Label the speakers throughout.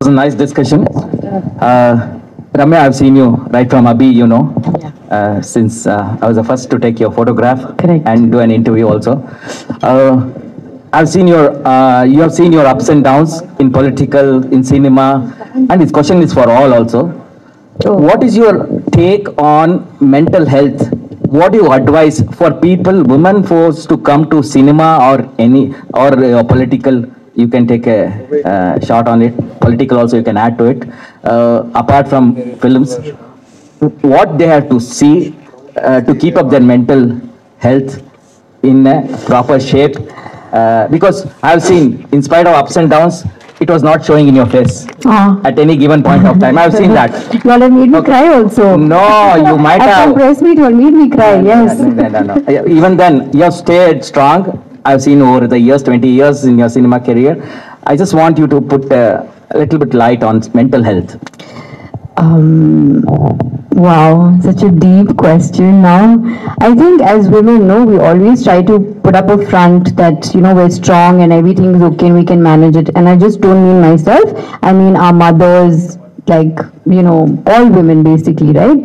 Speaker 1: was a nice discussion. Ramya, I've seen you right from Abhi, since I was the first to take your photograph.
Speaker 2: Correct.
Speaker 1: And do an interview also. I've seen you have seen your ups and downs in political, in cinema, and this question is for all also. What is your take on mental health? What do you advise for people, women forced to come to cinema or political? You can take a shot on it. Political also you can add to it. Apart from films, what they have to see to keep up their mental health in a proper shape. Because I've seen, in spite of ups and downs, it was not showing in your face at any given point of time. I've seen that.
Speaker 2: You all have made me cry also.
Speaker 1: No, you might
Speaker 2: At
Speaker 1: have.
Speaker 2: some press meet, you all made me cry, yes.
Speaker 1: No. Even then, you have stayed strong. I've seen over the years, 20 years in your cinema career. I just want you to put a little bit light on mental health.
Speaker 2: Wow, such a deep question now. I think as women, we always try to put up a front that, we're strong and everything is okay and we can manage it. And I just don't mean myself. I mean our mothers, all women basically, right?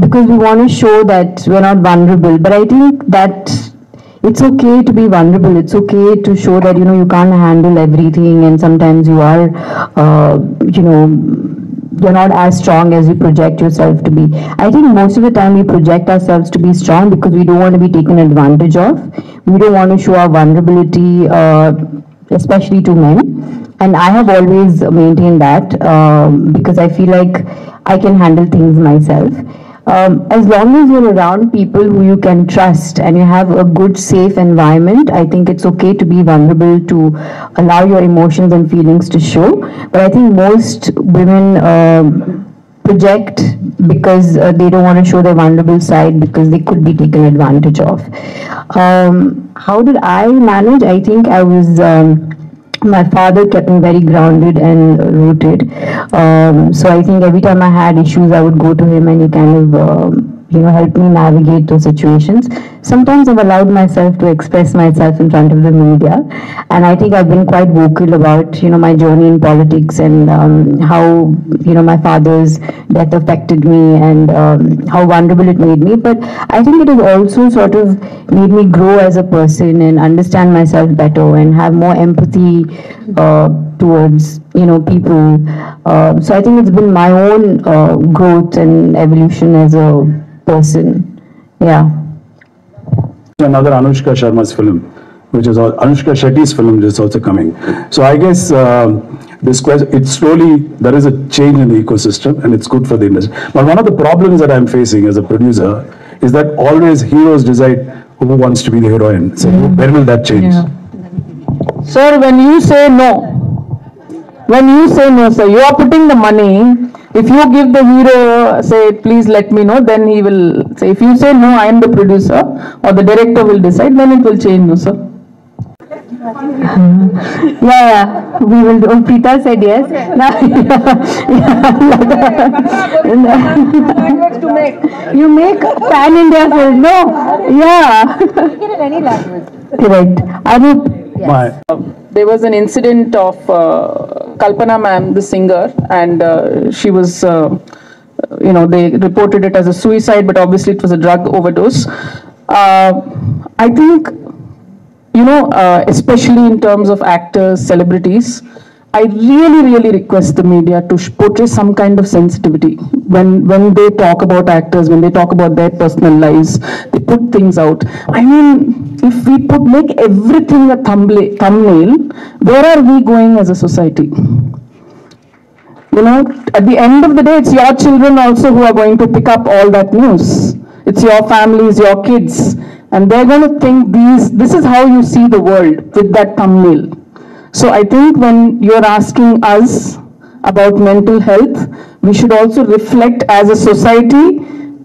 Speaker 2: Because we want to show that we're not vulnerable. But I think that it's okay to be vulnerable. It's okay to show that, you can't handle everything and sometimes you are, you're not as strong as you project yourself to be. I think most of the time we project ourselves to be strong because we don't want to be taken advantage of. We don't want to show our vulnerability, especially to men. And I have always maintained that because I feel like I can handle things myself. As long as you're around people who you can trust and you have a good, safe environment, I think it's okay to be vulnerable, to allow your emotions and feelings to show. But I think most women project because they don't want to show their vulnerable side because they could be taken advantage of. How did I manage? I think I was... my father kept me very grounded and rooted. So I think every time I had issues, I would go to him and he kind of, helped me navigate those situations. Sometimes I've allowed myself to express myself in front of the media. And I think I've been quite vocal about, my journey in politics and how, my father's death affected me and how vulnerable it made me. But I think it has also sort of made me grow as a person and understand myself better and have more empathy towards, people. So I think it's been my own growth and evolution as a person. Yeah.
Speaker 3: Another Anushka Sharma's film, which is Anushka Shetty's film, which is also coming. So I guess this question, it's slowly, there is a change in the ecosystem and it's good for the industry. But one of the problems that I'm facing as a producer is that always heroes decide who wants to be the heroine. So when will that change?
Speaker 4: Yeah. Sir, when you say no, sir, you are putting the money. If you give the hero, say, please let me know, then he will say, if you say no, I am the producer, or the director will decide, then it will change, no, sir.
Speaker 2: Yeah, we will do. Preeta said yes. You make pan-India film, no? Yeah.
Speaker 5: Speak it in any language.
Speaker 2: Correct.
Speaker 4: There was an incident of Kalpana ma'am, the singer, and she was, they reported it as a suicide, but obviously it was a drug overdose. I think, especially in terms of actors, celebrities, I really request the media to portray some kind of sensitivity when they talk about actors, when they talk about their personal lives, they put things out. I mean, if we make everything a thumbnail, where are we going as a society? At the end of the day, it's your children also who are going to pick up all that news. It's your families, your kids, and they're going to think this is how you see the world with that thumbnail. So I think when you're asking us about mental health, we should also reflect as a society,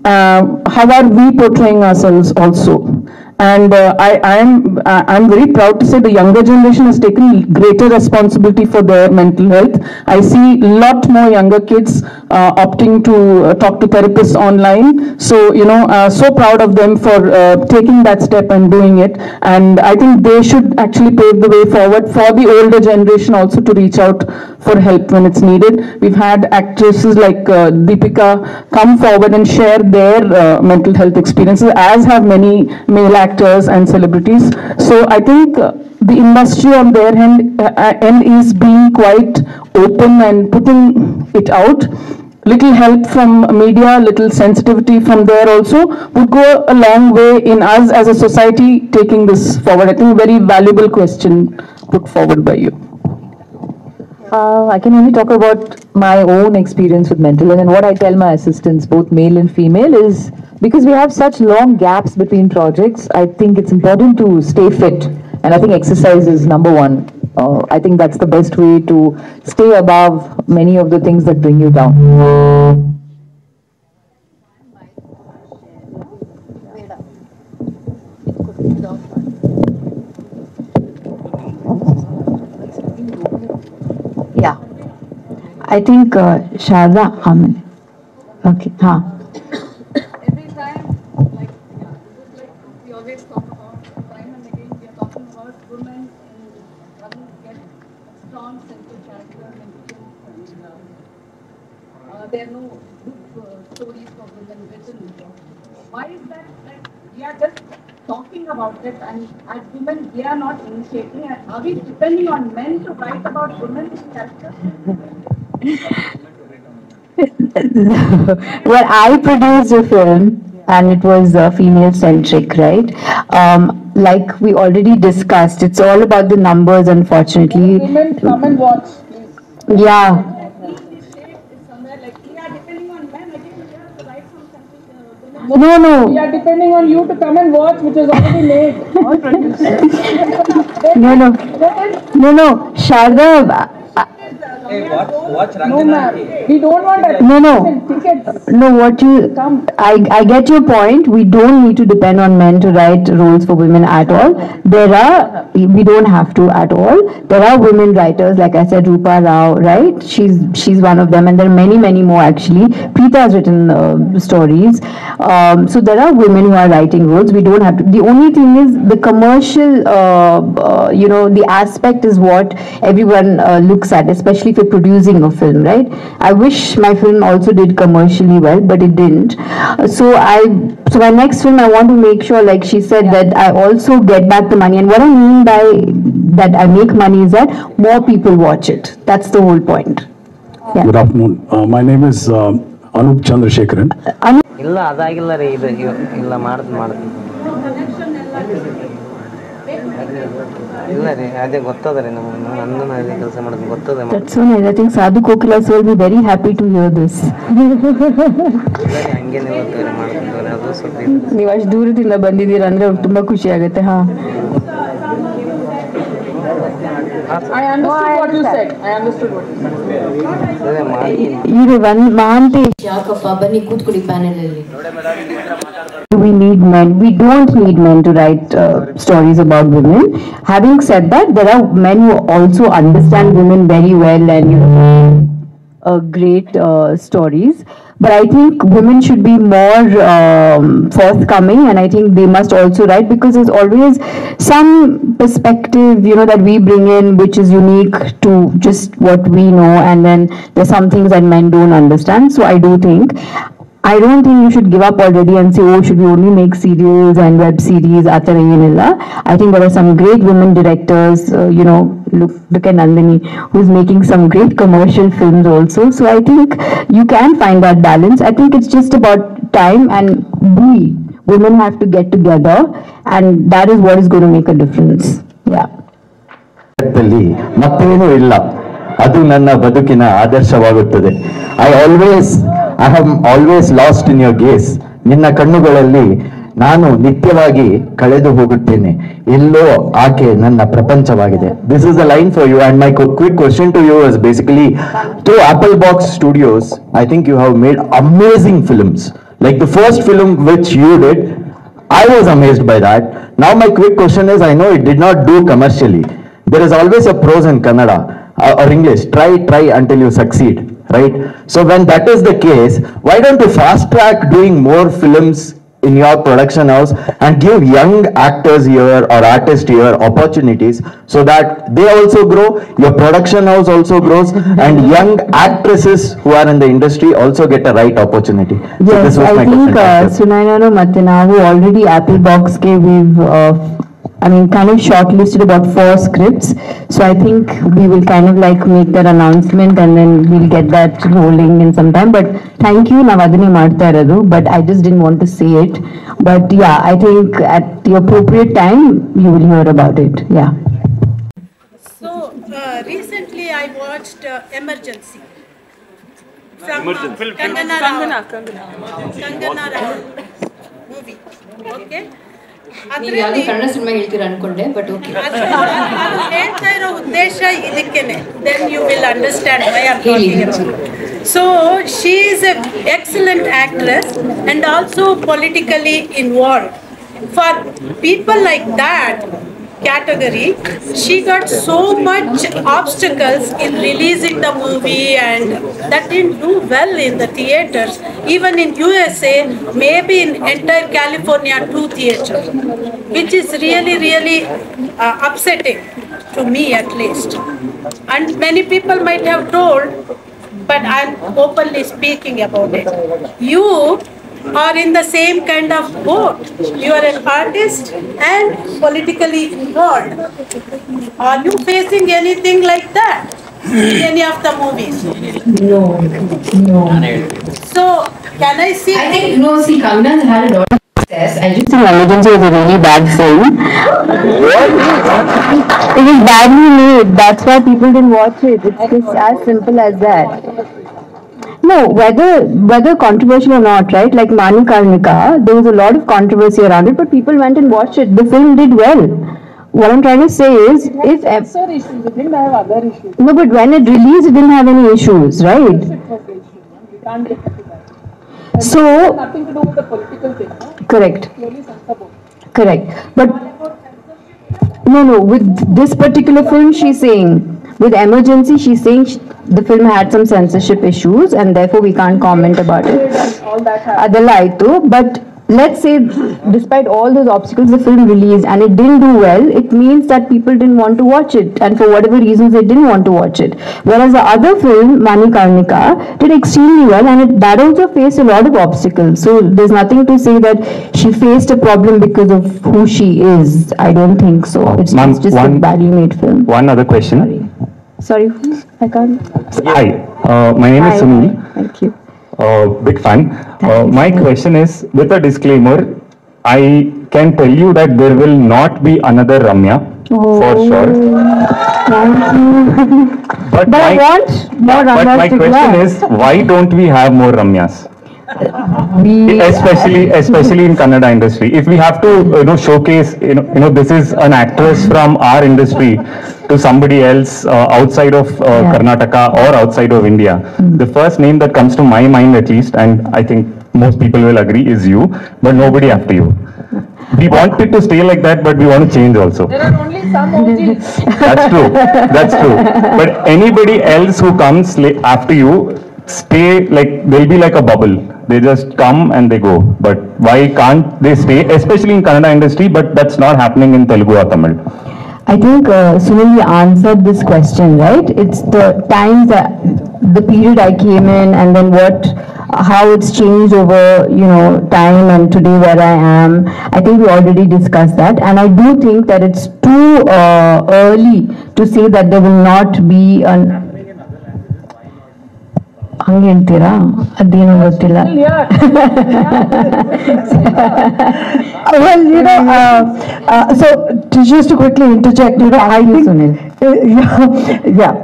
Speaker 4: how are we portraying ourselves also. And I'm very proud to say the younger generation has taken greater responsibility for their mental health. I see a lot more younger kids opting to talk to therapists online. So, so proud of them for taking that step and doing it. And I think they should actually pave the way forward for the older generation also to reach out for help when it's needed. We've had actresses like Deepika come forward and share their mental health experiences, as have many male actors and celebrities. So I think the industry on their end is being quite open and putting it out. Little help from media, little sensitivity from there also would go a long way in us as a society taking this forward. I think very valuable question put forward by you.
Speaker 5: I can only talk about my own experience with mental health, and what I tell my assistants, both male and female, is because we have such long gaps between projects, I think it's important to stay fit, and I think exercise is number one. I think that's the best way to stay above many of the things that bring you down.
Speaker 2: Yeah, I think Sharda Amin. Okay, huh.
Speaker 6: Every time, like, we always talk about, time and again, we are talking about women and doesn't get a strong sense of character and there are no good stories for women written. Why is that? Like, we are just talking about it, and as women, we are not initiating. Are we depending on men to write about women's character?
Speaker 2: Well, I produced a film and it was female centric, right? Like we already discussed, it's all about the numbers, unfortunately.
Speaker 4: Women, come and watch, please.
Speaker 2: Yeah. No.
Speaker 4: We are depending on you to come and watch, which is already made.
Speaker 2: No. Sharda.
Speaker 1: Watch
Speaker 4: No, ma'am. We don't want a tickets.
Speaker 2: No, I get your point. We don't need to depend on men to write roles for women at all. We don't have to at all. There are women writers, like I said, Rupa Rao, right? She's one of them, and there are many more actually. Preeta has written stories. So there are women who are writing roles. We don't have to. The only thing is the commercial, the aspect is what everyone looks at, especially if you're producing a film, right? I wish my film also did commercially well, but it didn't. So my next film, I want to make sure, like she said, that I also get back the money. And what I mean by that I make money is that more people watch it. That's the whole point. Yeah.
Speaker 3: Good afternoon. My name is Anup Chandrasekharan.
Speaker 7: ಇಲ್ಲ ಅದಾಗಿಲ್ಲ ರೀ ಇದು ಇಲ್ಲ ಮಾಡ್ತೀನಿ ಇಲ್ಲ ರೀ ಅದೇ ಗೊತ್ತದ ರೀ ನಂದು ಅದೇ ಕೆಲಸ ಮಾಡೋದು ಗೊತ್ತದ.
Speaker 2: That's so nice. I think Sadhu Kokilas will be very happy to hear this.
Speaker 7: ಹಂಗೇನಿಲ್ಲ ಮಾಡ್ತಿದ್ದಾರೆ ಅದು ಸ್ವಲ್ಪ
Speaker 2: ನೀವು ಅಷ್ಟು ದೂರದಿಂದ ಬಂದಿದ್ದೀರಾ ಅಂದ್ರೆ ಅವ್ರಿಗೆ ತುಂಬಾ ಖುಷಿ ಆಗುತ್ತೆ. ಹಾ,
Speaker 4: I understood what you said.
Speaker 2: ಇದು ಒಂದು ಮಹಾಂತೇಶ್.
Speaker 8: ಯಾಕಪ್ಪ ಬನ್ನಿ ಕೂತ್ಕೊಳ್ಳಿ ಪ್ಯಾನೆಲ್ ಅಲ್ಲಿ.
Speaker 2: We need men. We don't need men to write stories about women. Having said that, there are men who also understand women very well and great stories. But I think women should be more forthcoming, and I think they must also write, because there's always some perspective, that we bring in which is unique to just what we know, and then there's some things that men don't understand. So I don't think you should give up already and say, oh, should we only make serials and web series? I think there are some great women directors, look at Nandini, who's making some great commercial films also. So I think you can find that balance. I think it's just about time, and women have to get together, and that is what is going to make a difference. Yeah.
Speaker 1: ಮತ್ತೇನೂ ಇಲ್ಲ, ಅದು ನನ್ನ ಬದುಕಿನ ಆದರ್ಶವಾಗುತ್ತದೆ. I have always lost in your gaze. ನಿನ್ನ ಕಣ್ಣುಗಳಲ್ಲಿ ನಾನು ನಿತ್ಯವಾಗಿ ಕಳೆದು ಹೋಗುತ್ತೇನೆ. ಎಲ್ಲೋ ಆಕೆ ನನ್ನ ಪ್ರಪಂಚವಾಗಿದೆ. This is the line for you, and my quick question to you is basically, through Apple Box Studios, I think you have made amazing films. Like the first film which you did, I was amazed by that. Now my quick question is, I know it did not do commercially. There is always a pros in Kannada or English. Try until you succeed, right? So when that is the case, why don't you fast track doing more films in your production house and give young actors here or artists here opportunities so that they also grow, your production house also grows, and young actresses who are in the industry also get a right opportunity. So
Speaker 2: Yes,
Speaker 1: this was
Speaker 2: I
Speaker 1: my
Speaker 2: think
Speaker 1: question.
Speaker 2: Sunainanu ಮತ್ತೆ ನಾವು already Apple Box ಗೆ we've kind of shortlisted about 4 scripts. So I think we will kind of like make that announcement and then we'll get that rolling in some time. But thank you, ನಾವು ಅದನ್ನೇ ಮಾಡ್ತಾ ಇರೋದು. But I just didn't want to say it. But yeah, I think at the appropriate time you will hear about it. Yeah.
Speaker 9: So recently I watched Emergency from Kangana Ranaut movie. Okay.
Speaker 8: ನೀವು ಯಾವ್ದು Kannada cinema ಹೇಳ್ತೀರಾ ಅನ್ಕೊಂಡೆ but okay
Speaker 9: ನಾನು ಹೇಳ್ತಾ ಇರೋ ಉದ್ದೇಶ ಇದಕ್ಕೇನೆ then you will understand why I'm talking about. So she is an excellent actress and also politically involved. For people like that category, she got so much obstacles in releasing the movie and that didn't do well in the theaters. Even in USA, maybe in entire California, 2 theaters, which is really upsetting to me at least. And many people might have told, but I'm openly speaking about it. You are in the same kind of boat. You are an artist and politically involved. Are you facing anything like that in any of the movies?
Speaker 8: No.
Speaker 9: So, can I see?
Speaker 8: I think, no, see, Kangana's had a lot of success. I just
Speaker 2: think Emergency was a really bad film. It was badly made. That's why people didn't watch it. It's just as simple as that. No, whether controversial or not, right? Like Mani Karnika, there was a lot of controversy around it, but people went and watched it. The film did well. What I'm trying to say is, if
Speaker 4: Lesser issues, it didn't have other issues.
Speaker 2: no, but when it released, it didn't have any issues, right?
Speaker 4: It was the issue. We can't get into that.
Speaker 2: So
Speaker 4: Nothing to do with the political thing. No?
Speaker 2: correct,
Speaker 4: Purely censorable.
Speaker 2: correct. But no, with this particular film, she's saying. With Emergency, she's saying the film had some censorship issues and therefore we can't comment about it.
Speaker 4: All that happened.
Speaker 2: ಅದೆಲ್ಲ ಆಯ್ತು, but let's say despite all those obstacles the film released and it didn't do well, it means that people didn't want to watch it and for whatever reasons they didn't want to watch it. Whereas the other film, Mani Karnika, did extremely well and that also faced a lot of obstacles. So there's nothing to say that she faced a problem because of who she is. I don't think so. It's just a badly made film.
Speaker 10: One other question.
Speaker 2: Sorry, I can't.
Speaker 10: Hi, my name is
Speaker 2: Hi.
Speaker 10: Sunil.
Speaker 2: Thank you.
Speaker 10: Big fan. My question is, with a disclaimer, I can tell you that there will not be another Ramya, for sure.
Speaker 2: Thank you.
Speaker 10: But
Speaker 2: But I want more
Speaker 10: but
Speaker 2: Ramyas
Speaker 10: my
Speaker 2: to
Speaker 10: question
Speaker 2: grow.
Speaker 10: is, why don't we have more Ramyas? Especially in Kannada industry. If we have to, showcase, this is an actress from our industry to somebody else outside of Karnataka or outside of India. The first name that comes to my mind, at least, and I think most people will agree, is you, but nobody after you. We want it to stay like that, but we want to change also.
Speaker 4: There are only some OGs.
Speaker 10: That's true. But anybody else who comes after you, stay like, they'll be like a bubble. They just come and they go. But why can't they stay, especially in Kannada industry, but that's not happening in Telugu or Tamil?
Speaker 2: I think Sunil answered this question, right? It's the times that the period I came in and then how it's changed over, time and today where I am. I think we already discussed that. And I do think that it's too early to say that there will not be an ಹಂಗೆ ಹೇಳ್ತೀರಾ ಅದೇನೋ ಗೊತ್ತಿಲ್ಲ
Speaker 11: well so just to quickly interject, I think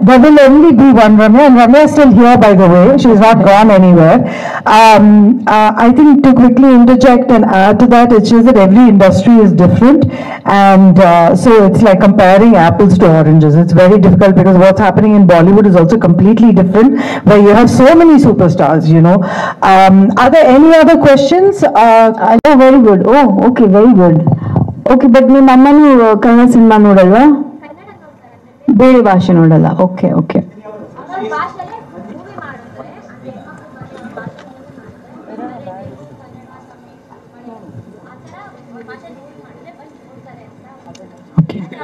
Speaker 11: there will only be one Ramya and Ramya is still here, by the way. She's not gone anywhere. I think to quickly interject and add to that, it's just that every industry is different and so it's like comparing apples to oranges. It's very difficult because what's happening in Bollywood is also completely different, where you have so many superstars, Are there any other questions?
Speaker 2: Oh, very good. Oh, okay, very good. Okay, but ನಿಮ್ಮ ಅಮ್ಮನೂ Kannada cinema ನೋಡಲ್ವಾ? ಬೇರೆ ಭಾಷೆ ನೋಡಲ್ಲ. Okay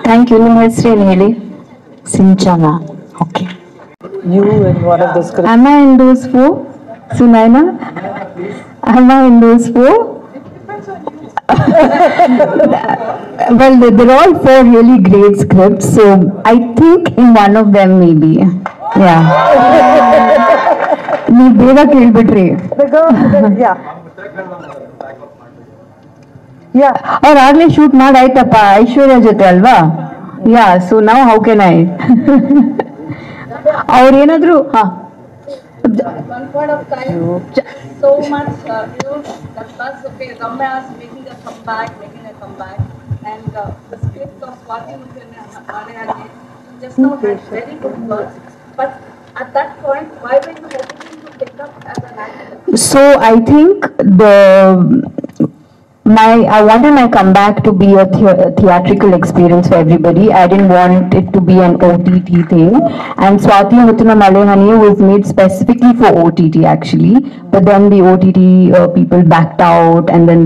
Speaker 2: thank you. ನಿಮ್ಮ ಹೆಸರು ಏನು ಹೇಳಿ? Sinchana. Okay.
Speaker 11: You in one of the scripts.
Speaker 2: Am I in those four? Sunaina? Am I in those four? Well, they're all four really great scripts, so I think in one of them maybe. Yeah. ನೀವು ಬೇಗ ಕೇಳ್ಬಿಟ್ರಿ. ಅವ್ರು ಆಗ್ಲೇ shoot ಮಾಡಾಯ್ತಪ್ಪ Aishwarya ಜೊತೆ ಅಲ್ವಾ? Yeah, so ನಾವು how can I ಅವ್ರೇನಾದ್ರು
Speaker 6: One point of time, so much, the buzz, okay, Ramya is making a comeback, and the script of Swati Mukherjee just now had very good words, but at that point, why were you hoping to pick up as an actor?
Speaker 2: So I think I wanted my comeback to be a theatrical experience for everybody. I didn't want it to be an OTT thing. And Swati Muthuno Malehani was made specifically for OTT actually. But then the OTT people backed out, and then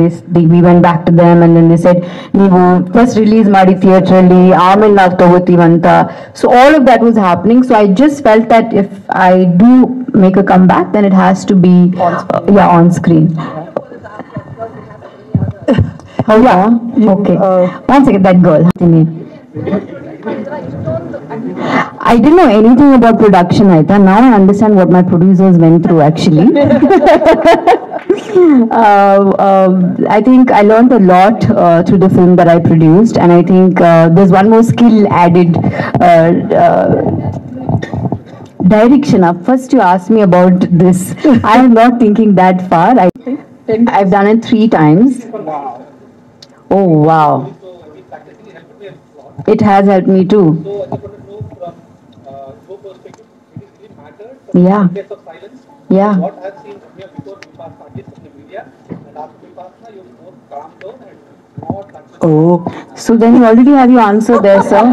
Speaker 2: we went back to them, and then they said, "Neevu first release maadi theatrally, aamel naag togotivanta." So all of that was happening. So I just felt that if I do make a comeback, then it has to be on screen. Oh yeah, okay. One second, that girl. I didn't know anything about production, Aita. Now I understand what my producers went through actually. I think I learned a lot through the film that I produced, and I think there's one more skill added. Direction. First you asked me about this. I am not thinking that far. I've done it 3 times. Oh wow. It has helped me too. Yeah. Yeah. Oh, so then you already have your answer there, sir.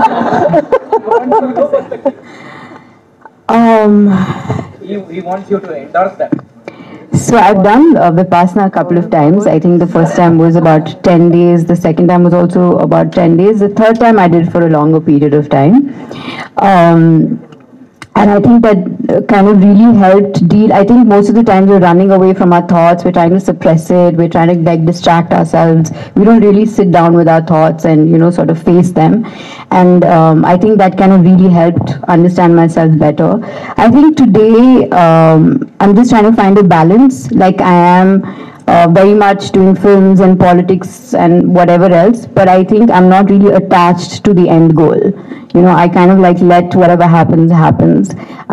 Speaker 12: He wants you to endorse that.
Speaker 2: So I've done Vipassana a couple of times. I think the first time was about 10 days. The second time was also about 10 days. The third time I did for a longer period of time. And I think that kind of really helped deal. I think most of the time we're running away from our thoughts. We're trying to suppress it. We're trying to like distract ourselves. We don't really sit down with our thoughts and, you know, sort of face them. And I think that kind of really helped understand myself better. I think today I'm just trying to find a balance. Like I am very much doing films and politics and whatever else, but I think I'm not really attached to the end goal. You know, I kind of like let whatever happens, happens.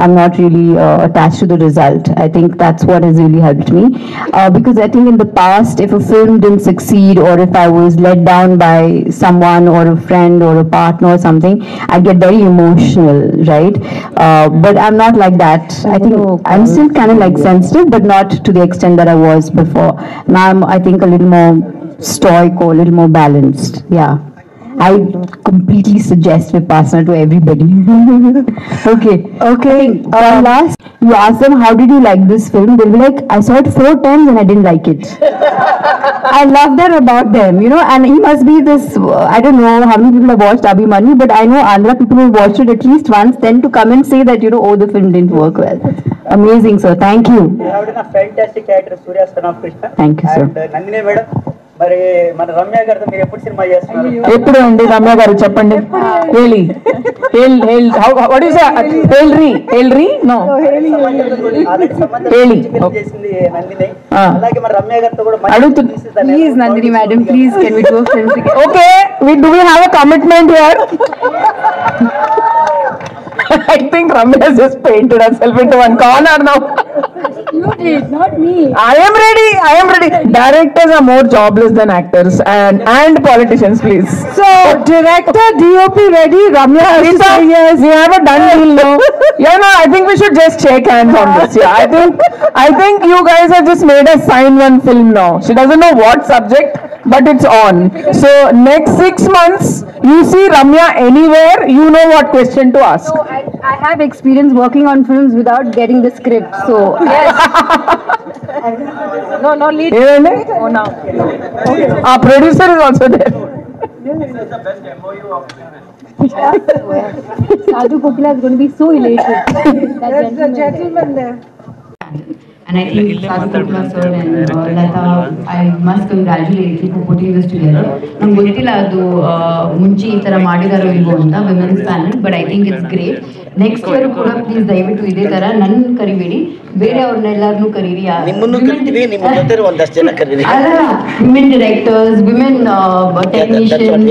Speaker 2: I'm not really attached to the result. I think that's what has really helped me. Because I think in the past, if a film didn't succeed, or if I was let down by someone or a friend or a partner or something, I'd get very emotional, right? But I'm not like that. I think I'm still kind of like sensitive, but not to the extent that I was before. Now I'm, I think, a little more stoic or a little more balanced. Yeah. I completely suggest Vipassana to everybody. Okay. Last, you ask them, how did you like this film? They'll be like, I saw it 4 times and I didn't like it. I love that about them, you know, and he must be this, I don't know how many people have watched Abhimanyu, but I know Andhra people who watched it at least once, then to come and say that, you know, oh, the film didn't work well. Amazing, sir. Thank you.
Speaker 13: You have done a fantastic actor, Surya son of Krishna.
Speaker 2: Thank you, sir.
Speaker 13: And Nandini madam, మరి మన రమ్య గారితో మీరు ఎప్పుడు cinema చేస్తున్నారు?
Speaker 4: ఎప్పుడు అండి రమ్య గారు చెప్పండి. ಹೇಳಿ వాట్ ఇస్ హేల్రీ నో ಹೇಳಿ
Speaker 13: చేసింది నందిని. అలాగే మన రమ్య గారితో కూడా
Speaker 2: please Nandini madam, please can we do film together?
Speaker 4: Okay, do we have a commitment here? I think Ramya has just painted herself into one corner now.
Speaker 2: You did, not me.
Speaker 4: I am ready. Directors are more jobless than actors and politicians, please.
Speaker 11: So, director, DOP ready? Ramya has to say yes.
Speaker 4: We have a done deal now. Yeah, no, I think we should just shake hands on this. Yeah, I think you guys have just made us sign one film now. She doesn't know what subject, but it's on. So, next 6 months, you see Ramya anywhere, you know what question to ask.
Speaker 2: No, I have experience working on films without getting the script, so yes.
Speaker 4: No, lead. Oh, now. Okay. Our producer is also there.
Speaker 12: This is the best MOU of
Speaker 2: Sadhu Kokila is going to be so elated.
Speaker 11: There's a gentleman there.
Speaker 2: And I think Sadhu Kokila sir and Lata, I must congratulate you for putting this together. Nange gottilla adu munche ee tara madidaro ilvo anta women's panel, but I think it's great. Next year kuda please dayavitu ide tara nan karibedi, ಬೇರೆ ಅವ್ರನ್ನ ಎಲ್ಲಾರನ್ನೂ ಕರೀರಿ.
Speaker 13: ನಿಮ್ಮನ್ನು ಕರೀತೀವಿ, ನಿಮ್ಮ ಜೊತೆ ಒಂದಷ್ಟು ಜನ ಕರೀರಿ.
Speaker 2: Women directors, women technicians,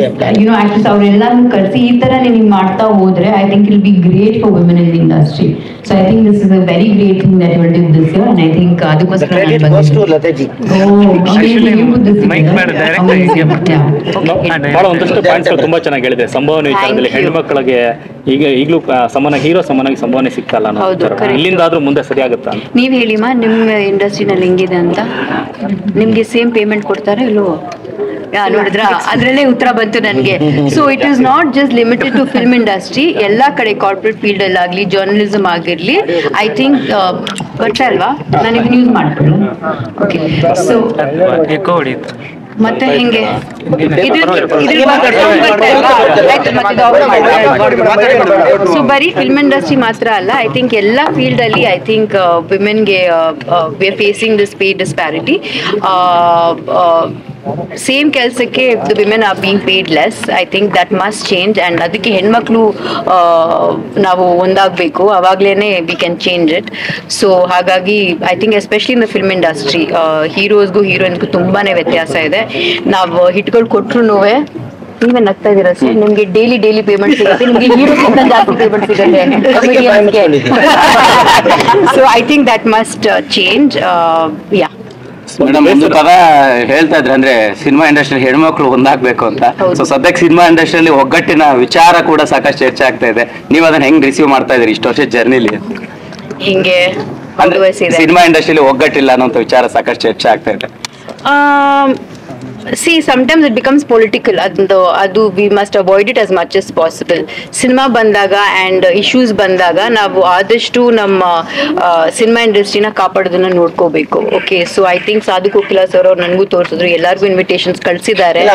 Speaker 2: actors ಅವ್ರೆಲ್ಲಾರನ್ನೂ ಕರೆಸಿ ಈ ತರ ನೀವು ಮಾಡ್ತಾ ಹೋದ್ರೆ I think it'll be great for women in the industry. So I think this is a very great thing that you will do this year, and I think ಅದಕ್ಕೋಸ್ಕರ
Speaker 14: ಬಹಳ ಒಂದಷ್ಟು ಪಾಯಿಂಟ್ಸ್ ತುಂಬಾ ಚೆನ್ನಾಗಿ ಹೇಳಿದೆ. ಸಂಭಾವನೆ ವಿಚಾರದಲ್ಲಿ ಹೆಣ್ಮಕ್ಳಿಗೆ ಈಗಲೂ ಸಮಾನ ಹೀರೋ ಸಮಾನಾಗಿ ಸಂಭಾವನೆ ಸಿಗ್ತಲ್ಲ ಅನ್ನೋ ಇಲ್ಲಿಂದಾದ್ರೂ ಮುಂದೆ ಸರಿಯಾಗುತ್ತಾ?
Speaker 15: ನೀವ್ ಹೇಳಿಮ್ಮ ನಿಮ್ಮ ಇಂಡಸ್ಟ್ರಿನಲ್ಲಿ ಹೆಂಗಿದೆ ಅಂತ. ನಿಮ್ಗೆ ಸೇಮ್ ಪೇಮೆಂಟ್ ಕೊಡ್ತಾರೆ ಇಲ್ವೋ? ನೋಡಿದ್ರ ಅದ್ರಲ್ಲೇ ಉತ್ತರ ಬಂತು ನನಗೆ. So it is not just limited to film industry, ಎಲ್ಲಾ ಕಡೆ ಕಾರ್ಪೊರೇಟ್ ಫೀಲ್ಡ್ ಅಲ್ಲಿ ಆಗ್ಲಿ, ಜರ್ನಲಿಸಮ್ ಆಗಿರ್ಲಿ, ಐ ಥಿಂಕ್ ಗೊತ್ತಾ ಅಲ್ವಾ, ನಾನು ಇದನ್ನ ಯೂಸ್ ಮಾಡ್ತೀನಿ. ಓಕೆ, ಸೊ ಮತ್ತೆ ಹಿಂಗೆ ಸೊ ಬರೀ ಫಿಲ್ಮ್ ಇಂಡಸ್ಟ್ರಿ ಮಾತ್ರ ಅಲ್ಲ, ಐ ಥಿಂಕ್ ಎಲ್ಲ ಫೀಲ್ಡ್ ಅಲ್ಲಿ ಐ ಥಿಂಕ್ ವಿಮೆನ್ಗೆ we are facing this pay disparity. Same ಕೆಲಸಕ್ಕೆ the women are being paid less. I think that must change, and ಅದಕ್ಕೆ ಹೆಣ್ಮಕ್ಳು ನಾವು ಒಂದಾಗಬೇಕು, ಅವಾಗಲೇ we can change it. So ಹಾಗಾಗಿ I think especially in the film industry ಹೀರೋಸ್ಗೂ ಹೀರೋಯಿನ್ಸ್ಗೂ ತುಂಬಾ ವ್ಯತ್ಯಾಸ ಇದೆ. ನಾವು ಹಿಟ್ಗಳು ಕೊಟ್ರು ನೀವೇ ನಗ್ತಾ ಇದೀರಾ ಸರ್, ನಿಮ್ಗೆ ಡೈಲಿ ಪೇಮೆಂಟ್ ಸಿಗುತ್ತೆ, ನಿಮ್ಗೆ ಹೀರೋಕ್ಕಿಂತ ಜಾಸ್ತಿ ಪೇಮೆಂಟ್ ಸಿಗುತ್ತೆ. So I think that must change. Yeah
Speaker 16: madam, ಒಂದು ಪದ ಹೇಳ್ತಾ ಇದ್ರೆ ಅಂದ್ರೆ ಸಿನಿಮಾ ಇಂಡಸ್ಟ್ರಿ ಹೆಣ್ಮಕ್ಳು ಒಂದಾಗ್ಬೇಕು ಅಂತ. ಸೊ ಸದ್ಯಕ್ಕೆ ಸಿನಿಮಾ ಇಂಡಸ್ಟ್ರಿಯಲ್ಲಿ ಒಗ್ಗಟ್ಟಿನ ವಿಚಾರ ಕೂಡ ಸಾಕಷ್ಟು ಚರ್ಚೆ ಆಗ್ತಾ ಇದೆ. ನೀವು ಅದನ್ನ ಹೆಂಗ್ ರಿಸೀವ್ ಮಾಡ್ತಾ ಇದೀರಿ ಇಷ್ಟು ವರ್ಷದ ಜರ್ನಿಲಿ?
Speaker 15: ಹಿಂಗೆ
Speaker 16: ಸಿನಿಮಾ ಇಂಡಸ್ಟ್ರಿಯಲ್ಲಿ ಒಗ್ಗಟ್ಟಿಲ್ಲ ಅನ್ನೋ ವಿಚಾರ ಸಾಕಷ್ಟು ಚರ್ಚೆ ಆಗ್ತಾ ಇದೆ.
Speaker 15: See, sometimes it becomes political. Adu we must avoid it as much as possible. Cinema bandaga and issues bandaga ನಾವು ಆದಷ್ಟು ನಮ್ಮ ಸಿನಿಮಾ ಇಂಡಸ್ಟ್ರಿನ ಕಾಪಾಡೋದನ್ನ ನೋಡ್ಕೋಬೇಕು. Okay, so I think Sadhu Kokila sir ಅವ್ರು ನನಗೂ ತೋರಿಸಿದ್ರು, ಎಲ್ಲರಿಗೂ ಇನ್ವಿಟೇಷನ್ಸ್ ಕಳಿಸಿದ್ದಾರೆ. I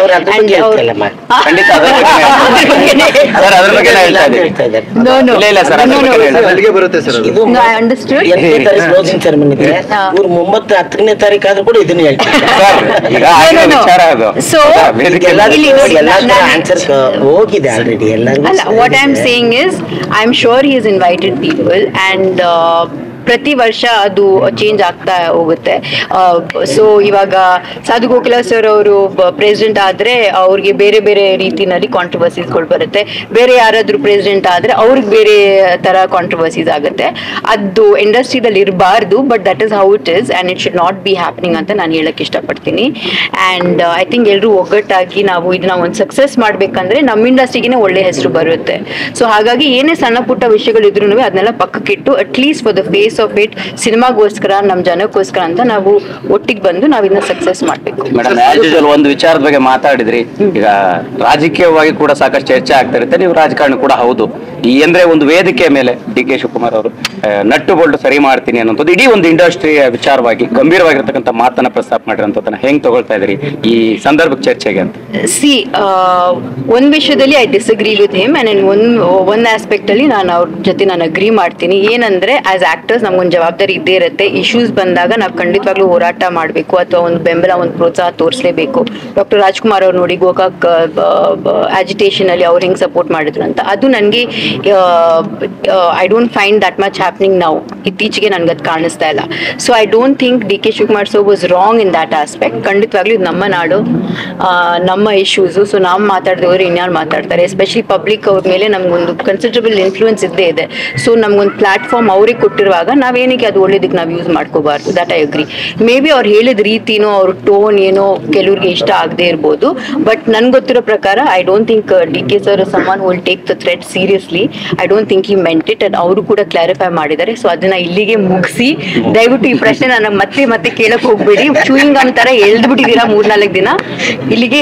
Speaker 15: understood.
Speaker 13: ಮುಂಬತ್ತು 10ನೇ ತಾರೀಕು ಆದ್ರೂ ಕೂಡ ಇದನ್ನ ಹೇಳ್ತಾರೆ.
Speaker 15: So
Speaker 13: ಹೋಗಿದೆ ಆಲ್ರೆಡಿ ಎಲ್ಲರಿಗೂ.
Speaker 15: what I'm saying is I'm sure he has invited people, and ಪ್ರತಿ ವರ್ಷ ಅದು ಚೇಂಜ್ ಆಗ್ತಾ ಹೋಗುತ್ತೆ. ಸೊ ಇವಾಗ ಸಾಧು ಕೋಕಿಲ ಸರ್ ಅವರು ಪ್ರೆಸಿಡೆಂಟ್ ಆದ್ರೆ ಅವ್ರಿಗೆ ಬೇರೆ ಬೇರೆ ರೀತಿನಲ್ಲಿ ಕಾಂಟ್ರವರ್ಸೀಸ್ಗಳು ಬರುತ್ತೆ, ಬೇರೆ ಯಾರಾದ್ರೂ ಪ್ರೆಸಿಡೆಂಟ್ ಆದ್ರೆ ಅವ್ರಿಗೆ ಬೇರೆ ತರ ಕಾಂಟ್ರವರ್ಸೀಸ್ ಆಗುತ್ತೆ. ಅದು ಇಂಡಸ್ಟ್ರಿದಲ್ಲಿ ಇರಬಾರ್ದು, but that is how it is, and it should not be happening ಅಂತ ನಾನು ಹೇಳಕ್ ಇಷ್ಟಪಡ್ತೀನಿ. ಅಂಡ್ ಐ ಥಿಂಕ್ ಎಲ್ಲರೂ ಒಗ್ಗಟ್ಟಾಗಿ ನಾವು ಇದನ್ನ ಒಂದು ಸಕ್ಸಸ್ ಮಾಡ್ಬೇಕಂದ್ರೆ ನಮ್ಮ ಇಂಡಸ್ಟ್ರಿಗಿನೇ ಒಳ್ಳೆ ಹೆಸರು ಬರುತ್ತೆ. ಸೊ ಹಾಗಾಗಿ ಏನೇ ಸಣ್ಣ ಪುಟ್ಟ ವಿಷಯಗಳಿದ್ರು ಅದನ್ನೆಲ್ಲ ಪಕ್ಕಕ್ಕಿಟ್ಟು at least for the face of it, ಸಿನಿಮಾಗೋಸ್ಕರ ನಮ್ಮ ಜನಕ್ಕೋಸ್ಕರ ಅಂತ ನಾವು ಒಟ್ಟಿಗೆ ಬಂದು ನಾವು ಇದನ್ನ ಸಕ್ಸಸ್ ಮಾಡ್ಬೇಕು.
Speaker 16: ಮೇಡಮ್, ಒಂದು ವಿಚಾರದ ಬಗ್ಗೆ ಮಾತಾಡಿದ್ರಿ. ಈಗ ರಾಜಕೀಯವಾಗಿ ಕೂಡ ಸಾಕಷ್ಟು ಚರ್ಚೆ ಆಗ್ತಾ ಇರುತ್ತೆ, ನೀವು ರಾಜಕಾರಣ ಕೂಡ ಹೌದು. ಈ ಅಂದ್ರೆ ಒಂದು ವೇದಿಕೆ ಮೇಲೆ ಡಿ ಕೆ ಶಿವಕುಮಾರ್ ಅವರು ನಟ್ಟು ಬೋಲ್ಟ್ ಸರಿ ಮಾಡ್ತೀನಿ ಅನ್ನೋದು ಇಡೀ ಒಂದು ಇಂಡಸ್ಟ್ರಿಯ ವಿಚಾರವಾಗಿ ಗಂಭೀರವಾಗಿರ್ತಕ್ಕಂಥ ಮಾತನ್ನ ಪ್ರಸ್ತಾಪ ಮಾಡಿರೋಂಥದ್ದನ್ನ ಹೆಂಗ್ ತಗೊಳ್ತಾ ಇದ್ರಿ ಈ ಸಂದರ್ಭಕ್ಕೆ ಚರ್ಚೆಗೆ ಅಂತ?
Speaker 15: ಸಿ, ಒಂದ್ ವಿಷಯದಲ್ಲಿ I disagree with him, and ಒಂದ್ ಆಸ್ಪೆಕ್ಟ್ ಅಲ್ಲಿ ನಾನು ಅವ್ರ ಜೊತೆ ನಾನು ಅಗ್ರಿ ಮಾಡ್ತೀನಿ. ಏನಂದ್ರೆ ಆಸ್ ಆಕ್ಟರ್ಸ್ ನಮ್ಗೊಂದು ಜವಾಬ್ದಾರಿ ಇದ್ದೇ ಇರುತ್ತೆ. ಇಶ್ಯೂಸ್ ಬಂದಾಗ ನಾವು ಖಂಡಿತವಾಗ್ಲೂ ಹೋರಾಟ ಮಾಡಬೇಕು, ಅಥವಾ ಒಂದು ಬೆಂಬಲ, ಒಂದು ಪ್ರೋತ್ಸಾಹ ತೋರಿಸಲೇಬೇಕು. ಡಾಕ್ಟರ್ ರಾಜ್ಕುಮಾರ್ ಅವ್ರು ನೋಡಿ ಗೋಕಾಕ್ ಅಜಿಟೇಷನ್ ಅಲ್ಲಿ ಅವ್ರು ಹೆಂಗ್ ಸಪೋರ್ಟ್ ಮಾಡಿದ್ರು ಅಂತ, ಅದು ನನಗೆ I don't find that much happening now. ಇತ್ತೀಚೆಗೆ ನನ್ಗೆ ಅದು ಕಾಣಿಸ್ತಾ ಇಲ್ಲ. So I don't think D K Shivakumar sir was wrong in that aspect. ಖಂಡಿತವಾಗ್ಲೂ ಇದು ನಮ್ಮ ನಾಡು, ನಮ್ಮ ಇಶ್ಯೂಸು. ಸೊ ನಾವು ಮಾತಾಡಿದವರು ಇನ್ಯಾರು ಮಾತಾಡ್ತಾರೆ? ಎಸ್ಪೆಷಲಿ ಪಬ್ಲಿಕ್ ಅವ್ರ ಮೇಲೆ ನಮ್ಗೊಂದು ಕನ್ಸಿಡರಬಲ್ ಇನ್ಫ್ಲೂಯೆನ್ಸ್ ಇದ್ದೇ ಇದೆ. ಸೊ ನಮ್ಗೊಂದು ಪ್ಲಾಟ್ಫಾರ್ಮ್ ಅವ್ರಿಗೆ ಕೊಟ್ಟಿರುವಾಗ ನಾವೇನಕ್ಕೆ ಅದು ಒಳ್ಳೇದಕ್ಕೆ ನಾವು ಯೂಸ್ ಮಾಡ್ಕೋಬಾರ್ದು. That I agree. Maybe ಅವ್ರು ಹೇಳಿದ ರೀತಿನೋ ಅವ್ರ ಟೋನ್ ಏನೋ ಕೆಲವ್ರಿಗೆ ಇಷ್ಟ ಆಗದೆ ಇರ್ಬೋದು, ಬಟ್ ನನ್ಗೆ ಗೊತ್ತಿರೋ ಪ್ರಕಾರ I don't think D K sir someone will take the threat seriously. I don't think he made it, and ಅವರು ಕೂಡ ಕ್ಲಾರಿಫೈ ಮಾಡಿದ್ದಾರೆ. ಸೊ ಅದನ್ನ ಇಲ್ಲಿಗೆ ಮುಗಿಸಿ, ದಯವಿಟ್ಟು ಈ ಪ್ರಶ್ನೆ ನಾನು ಮತ್ತೆ ಕೇಳಕ್ ಹೋಗ್ಬೇಡಿ. ಚೂಯಿಂಗ್ ಗಮ್ ತರ ಎಳ್ದು ಬಿಟ್ಟಿದ್ದೀರಾ 3-4 ದಿನ, ಇಲ್ಲಿಗೆ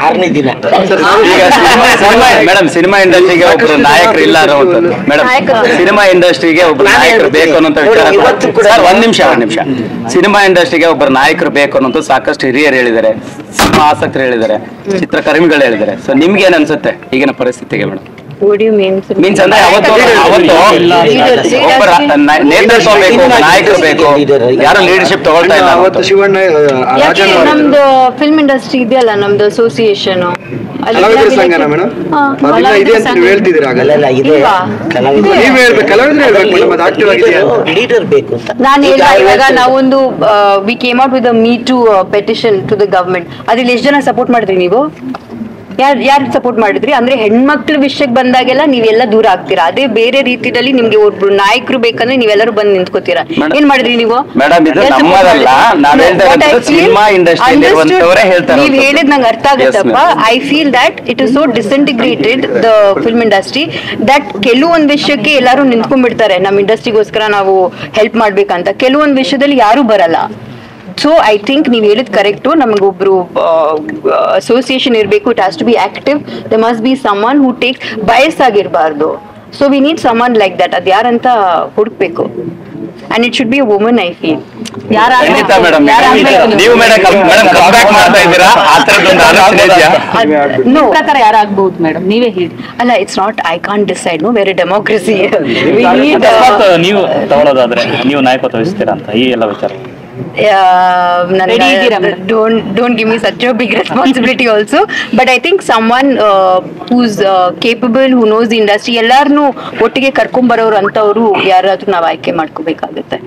Speaker 13: 6ನೇ ದಿನ.
Speaker 16: ಮೇಡಮ್, ಸಿನಿಮಾ ಇಂಡಸ್ಟ್ರಿಗೆ ಒಬ್ರು ನಾಯಕರು ಇಲ್ಲ ಅನ್ನೋದು. ಮೇಡಮ್, ಸಿನಿಮಾ ಇಂಡಸ್ಟ್ರಿಗೆ ಒಬ್ರು ನಾಯಕರು ಬೇಕು ಅನ್ನೋ ವಿಚಾರ ಸರ್ ಒಂದ್ ನಿಮಿಷ ಸಿನಿಮಾ ಇಂಡಸ್ಟ್ರಿಗೆ ಒಬ್ಬರು ನಾಯಕರು ಬೇಕು ಅನ್ನೋದು ಸಾಕಷ್ಟು ಹಿರಿಯರು ಹೇಳಿದ್ದಾರೆ, ಸಿನಿಮಾ ಆಸಕ್ತರು ಹೇಳಿದ್ದಾರೆ, ಚಿತ್ರಕರ್ಮಿಗಳು ಹೇಳಿದ್ದಾರೆ. ಸೊ ನಿಮ್ಗೆ ಏನ್ ಅನ್ಸುತ್ತೆ ಈಗಿನ ಪರಿಸ್ಥಿತಿಗೆ madam?
Speaker 15: What do you mean?
Speaker 16: Means ಅಂದ್ರೆ ಅವತ್ತು ಒಬ್ಬರ ನೇತೃತ್ವ ಬೇಕು, ನಾಯಕರು ಬೇಕು, ಯಾರು ಲೀಡರ್ಶಿಪ್ ತಗೊಳ್ತಾ ಇಲ್ಲ.
Speaker 15: ನಮ್ದು ಫಿಲ್ಮ್ ಇಂಡಸ್ಟ್ರಿ ಇದೆಯಲ್ಲ, ನಮ್ದು ಅಸೋಸಿಯೇಷನ್ ನಾನು ಇವಾಗ ನಾವೊಂದು we came out with me too petition to the government. ಅದ್ರಲ್ಲಿ ಎಷ್ಟು ಜನ ಸಪೋರ್ಟ್ ಮಾಡಿದ್ರಿ ನೀವು? ಯಾರು ಸಪೋರ್ಟ್ ಮಾಡಿದ್ರಿ? ಅಂದ್ರೆ ಹೆಣ್ಮಕ್ಳ ವಿಷಯಕ್ಕೆ ಬಂದಾಗೆಲ್ಲ ನೀವೆಲ್ಲ ದೂರ ಆಗ್ತೀರಾ. ಅದೇ ಬೇರೆ ರೀತಿಯಲ್ಲಿ ನಿಮ್ಗೆ ಒಬ್ರು ನಾಯಕರು ಬೇಕಂದ್ರೆ ನೀವೆಲ್ಲರೂ ಬಂದು ನಿಂತ್ಕೋತೀರಾ. ಏನ್ ಮಾಡಿದ್ರಿ ನೀವು? ನೀವ್ ಹೇಳಿದ್ ನಂಗೆ ಅರ್ಥ ಆಗುತ್ತಪ್ಪ. I feel that it is so disintegrated the film industry that ಕೆಲವೊಂದು ವಿಷಯಕ್ಕೆ ಎಲ್ಲರೂ ನಿಂತ್ಕೊಂಡ್ಬಿಡ್ತಾರೆ. ನಮ್ಮ ಇಂಡಸ್ಟ್ರಿಗೋಸ್ಕರ ನಾವು ಹೆಲ್ಪ್ ಮಾಡ್ಬೇಕಂತ. ಕೆಲವೊಂದು ವಿಷಯದಲ್ಲಿ ಯಾರು ಬರಲ್ಲ. ಸೊ ಐ ಥಿಂಕ್ ನೀವು ಹೇಳಿದ್ ಕರೆಕ್ಟು. ನಮಗೊಬ್ರು ಅಸೋಸಿಯೇಷನ್ ಇರಬೇಕು. It has to be active. They must be someone who take bias ಆಗಿರಬಾರ್ದು. So we need someone like that. ಅದು ಯಾರಂತ ಹುಡುಕ್ಬೇಕು. And it should be a woman. I feel
Speaker 8: ಯಾರಾಗಬಹುದು madam, ನೀವೇ ಹೇಳಿ.
Speaker 15: ಅಲ್ಲ, it's not I can't decide. No, very democracy.
Speaker 14: ನೀವು ತಗೊಳ್ಳೋದಾದ್ರೆ ನೀವು ನಾಯಕತ್ವ ವಹಿಸ್ತೀರಾ ಅಂತ ಈ ಎಲ್ಲ ವಿಚಾರ?
Speaker 15: Don't give me such a big responsibility also, but I think someone who's capable, who knows the industry, ಎಲ್ಲಾರನ್ನು ಒಟ್ಟಿಗೆ ಕರ್ಕೊಂಡ್ ಬರೋರು ಅಂತವ್ರು ಯಾರಾದ್ರೂ ನಾವು ಆಯ್ಕೆ ಮಾಡ್ಕೋಬೇಕಾಗುತ್ತೆ.